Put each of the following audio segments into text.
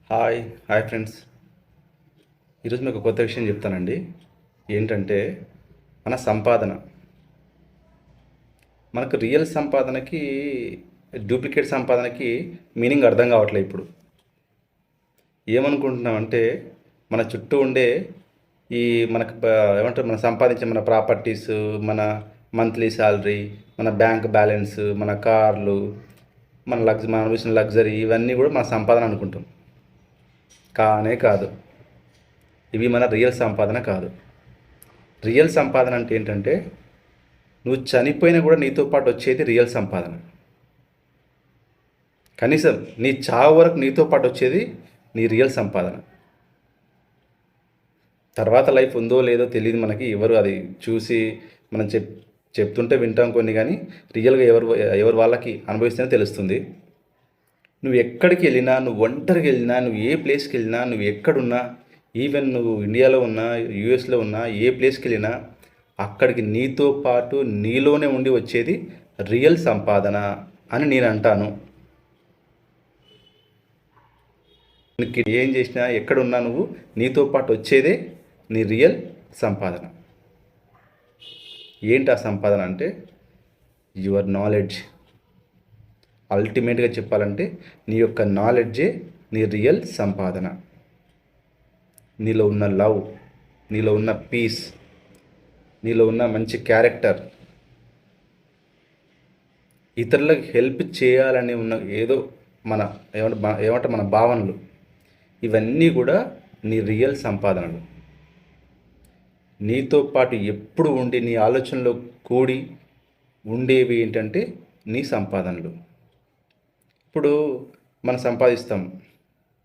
Hi hi friends. ఈరోజు మీకు కొత్త విషయం చెప్తానండి. ఏంటంటే మన సంపాదన, మనకు రియల్ సంపాదనకి డూప్లికేట్ సంపాదనకి మీనింగ్ అర్థం కావట్లేదు. ఇప్పుడు ఏమనుకుంటున్నామంటే మన చుట్టూ ఉండే ఈ మనకు ఏమంటారు, మనం సంపాదించే మన ప్రాపర్టీస్, మన మంత్లీ శాలరీ, మన బ్యాంక్ బ్యాలెన్స్, మన కార్లు, మన విషయం లగ్జరీ, ఇవన్నీ కూడా మన సంపాదన అనుకుంటాం. కానే కాదు. ఇవి మన రియల్ సంపాదన కాదు. రియల్ సంపాదన అంటే ఏంటంటే నువ్వు చనిపోయినా కూడా నీతో పాటు వచ్చేది రియల్ సంపాదన. కనీసం నీ చావు వరకు నీతో పాటు వచ్చేది నీ రియల్ సంపాదన. తర్వాత లైఫ్ ఉందో లేదో తెలియదు మనకి. ఎవరు అది చూసి మనం చెప్తుంటే వింటాం కొన్ని, కానీ రియల్గా ఎవరు వాళ్ళకి అనుభవిస్తేనే తెలుస్తుంది. నువ్వు ఎక్కడికి వెళ్ళినా, నువ్వు ఒంటరికి వెళ్ళినా, నువ్వు ఏ ప్లేస్కి వెళ్ళినా, నువ్వు ఎక్కడున్నా, ఈవెన్ నువ్వు ఇండియాలో ఉన్నా, యూఎస్లో ఉన్నా, ఏ ప్లేస్కి వెళ్ళినా అక్కడికి నీతో పాటు నీలోనే ఉండి వచ్చేది రియల్ సంపాదన అని నేను అంటాను. ఏం చేసినా, ఎక్కడున్నా నువ్వు నీతో పాటు వచ్చేదే నీ రియల్ సంపాదన. ఏంటి ఆ సంపాదన అంటే యువర్ నాలెడ్జ్. అల్టిమేట్గా చెప్పాలంటే నీ యొక్క నాలెడ్జే నీ రియల్ సంపాదన. నీలో ఉన్న లవ్, నీలో ఉన్న పీస్, నీలో ఉన్న మంచి క్యారెక్టర్, ఇతరులకు హెల్ప్ చేయాలని ఉన్న ఏదో ఏమంటే మన భావనలు, ఇవన్నీ కూడా నీ రియల్ సంపాదనలు. నీతో పాటు ఎప్పుడు ఉండి నీ ఆలోచనలో కూడి ఉండేవి ఏంటంటే నీ సంపాదనలు. ఇప్పుడు మనం సంపాదిస్తాం,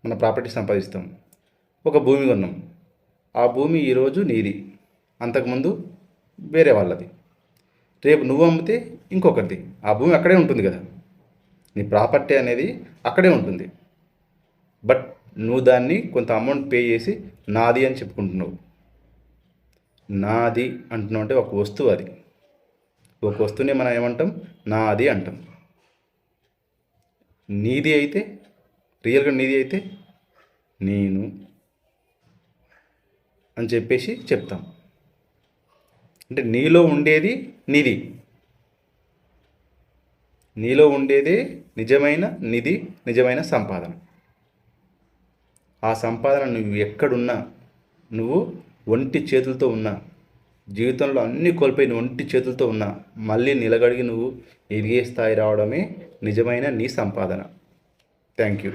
మన ప్రాపర్టీ సంపాదిస్తాం, ఒక భూమి కొన్నాం. ఆ భూమి ఈరోజు నీది, అంతకుముందు వేరే వాళ్ళది. రేపు నువ్వు అమ్మితే ఇంకొకరిది. ఆ భూమి అక్కడే ఉంటుంది కదా, నీ ప్రాపర్టీ అనేది అక్కడే ఉంటుంది. బట్ నువ్వు దాన్ని కొంత అమౌంట్ పే చేసి నాది అని చెప్పుకుంటున్నావు. నాది అంటున్నావు అంటే ఒక వస్తువు, అది ఒక వస్తువుని మనం ఏమంటాం, నాది అంటాం. నీది అయితే, రియల్గా నీది అయితే నేను అని చెప్పేసి చెప్తాం. అంటే నీలో ఉండేది నిధి, నీలో ఉండేదే నిజమైన నిధి, నిజమైన సంపాదన. ఆ సంపాదన నువ్వు ఎక్కడున్నా, నువ్వు ఒంటి చేతులతో ఉన్నా, జీవితంలో అన్ని కోల్పోయిన ఒంటి చేతులతో ఉన్నా, మళ్ళీ నిలగడిగి నువ్వు ఎదిగే స్థాయి రావడమే నిజమైన నీ సంపాదన. Thank you.